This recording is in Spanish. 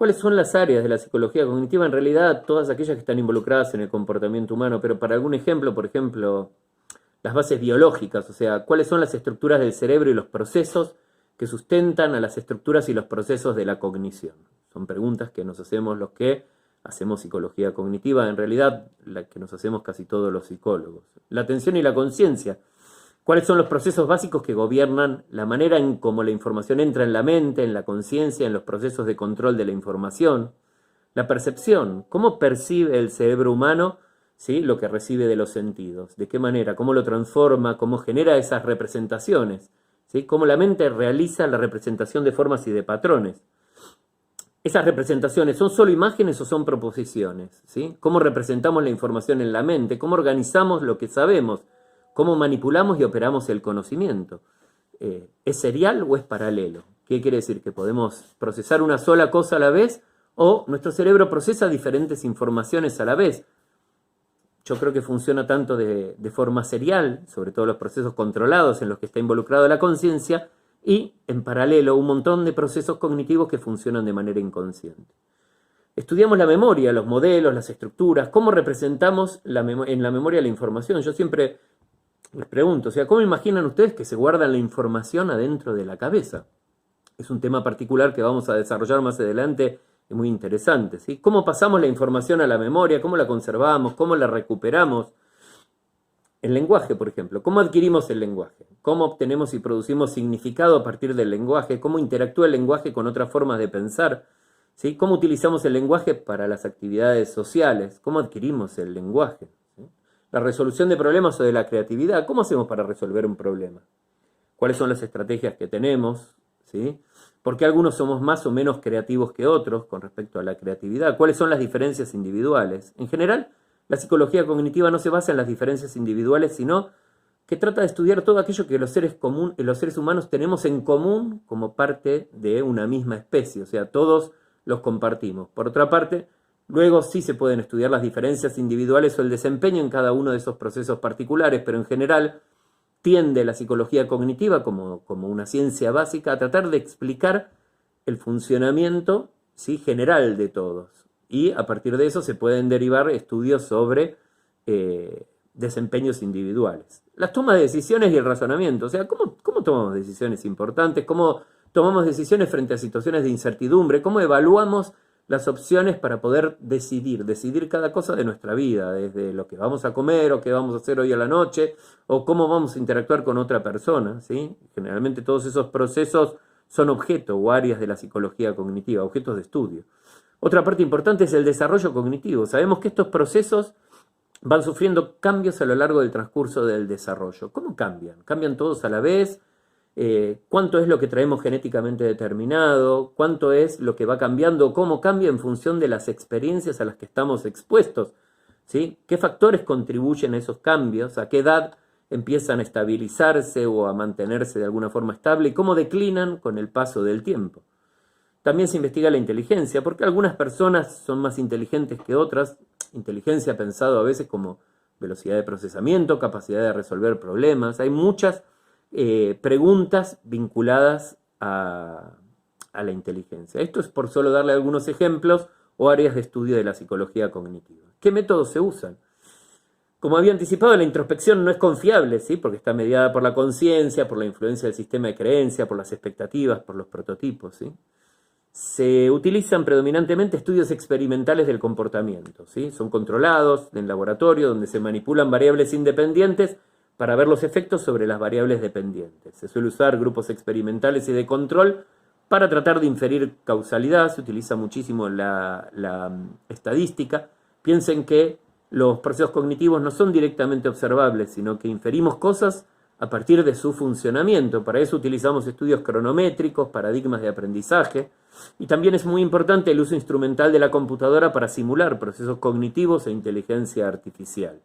¿Cuáles son las áreas de la psicología cognitiva? En realidad, todas aquellas que están involucradas en el comportamiento humano, pero para algún ejemplo, por ejemplo, las bases biológicas, o sea, cuáles son las estructuras del cerebro y los procesos que sustentan a las estructuras y los procesos de la cognición. Son preguntas que nos hacemos los que hacemos psicología cognitiva, en realidad la que nos hacemos casi todos los psicólogos. La atención y la conciencia. ¿Cuáles son los procesos básicos que gobiernan la manera en cómo la información entra en la mente, en la conciencia, en los procesos de control de la información? La percepción. ¿Cómo percibe el cerebro humano, ¿sí?, lo que recibe de los sentidos? ¿De qué manera? ¿Cómo lo transforma? ¿Cómo genera esas representaciones? ¿Sí? ¿Cómo la mente realiza la representación de formas y de patrones? ¿Esas representaciones son solo imágenes o son proposiciones? ¿Sí? ¿Cómo representamos la información en la mente? ¿Cómo organizamos lo que sabemos? ¿Cómo manipulamos y operamos el conocimiento? ¿Es serial o es paralelo? ¿Qué quiere decir? ¿Que podemos procesar una sola cosa a la vez o nuestro cerebro procesa diferentes informaciones a la vez? Yo creo que funciona tanto de forma serial, sobre todo los procesos controlados en los que está involucrada la conciencia, y en paralelo un montón de procesos cognitivos que funcionan de manera inconsciente. Estudiamos la memoria, los modelos, las estructuras, cómo representamos en la memoria la información. Yo siempre les pregunto, o sea, ¿cómo imaginan ustedes que se guarda la información adentro de la cabeza? Es un tema particular que vamos a desarrollar más adelante, es muy interesante, ¿sí? ¿Cómo pasamos la información a la memoria? ¿Cómo la conservamos? ¿Cómo la recuperamos? El lenguaje, por ejemplo. ¿Cómo adquirimos el lenguaje? ¿Cómo obtenemos y producimos significado a partir del lenguaje? ¿Cómo interactúa el lenguaje con otras formas de pensar? ¿Sí? ¿Cómo utilizamos el lenguaje para las actividades sociales? ¿Cómo adquirimos el lenguaje? ¿Sí? La resolución de problemas o de la creatividad. ¿Cómo hacemos para resolver un problema? ¿Cuáles son las estrategias que tenemos? ¿Sí? ¿Por qué algunos somos más o menos creativos que otros con respecto a la creatividad? ¿Cuáles son las diferencias individuales? En general, la psicología cognitiva no se basa en las diferencias individuales, sino que trata de estudiar todo aquello que los seres humanos tenemos en común como parte de una misma especie, o sea, todos los compartimos. Por otra parte, luego sí se pueden estudiar las diferencias individuales o el desempeño en cada uno de esos procesos particulares, pero en general tiende la psicología cognitiva como una ciencia básica a tratar de explicar el funcionamiento, ¿sí?, general de todos. Y a partir de eso se pueden derivar estudios sobre desempeños individuales. Las tomas de decisiones y el razonamiento, o sea, ¿cómo tomamos decisiones importantes? ¿Cómo tomamos decisiones frente a situaciones de incertidumbre? ¿Cómo evaluamos las opciones para poder decidir cada cosa de nuestra vida, desde lo que vamos a comer o qué vamos a hacer hoy a la noche, o cómo vamos a interactuar con otra persona, ¿sí? Generalmente todos esos procesos son objeto o áreas de la psicología cognitiva, objetos de estudio. Otra parte importante es el desarrollo cognitivo. Sabemos que estos procesos van sufriendo cambios a lo largo del transcurso del desarrollo. ¿Cómo cambian? ¿Cambian todos a la vez? ¿Cuánto es lo que traemos genéticamente determinado? ¿Cuánto es lo que va cambiando? ¿Cómo cambia en función de las experiencias a las que estamos expuestos? ¿Sí? ¿Qué factores contribuyen a esos cambios? ¿A qué edad empiezan a estabilizarse o a mantenerse de alguna forma estable? ¿Y cómo declinan con el paso del tiempo? También se investiga la inteligencia, porque algunas personas son más inteligentes que otras. Inteligencia pensado a veces como velocidad de procesamiento, capacidad de resolver problemas. Hay muchas preguntas vinculadas a la inteligencia. Esto es por solo darle algunos ejemplos o áreas de estudio de la psicología cognitiva. ¿Qué métodos se usan? Como había anticipado, la introspección no es confiable, ¿sí?, porque está mediada por la conciencia, por la influencia del sistema de creencia, por las expectativas, por los prototipos, ¿sí? Se utilizan predominantemente estudios experimentales del comportamiento, ¿sí? Son controlados en laboratorio donde se manipulan variables independientes para ver los efectos sobre las variables dependientes. Se suele usar grupos experimentales y de control para tratar de inferir causalidad. Se utiliza muchísimo la estadística. Piensen que los procesos cognitivos no son directamente observables, sino que inferimos cosas a partir de su funcionamiento. Para eso utilizamos estudios cronométricos, paradigmas de aprendizaje, y también es muy importante el uso instrumental de la computadora para simular procesos cognitivos e inteligencia artificial.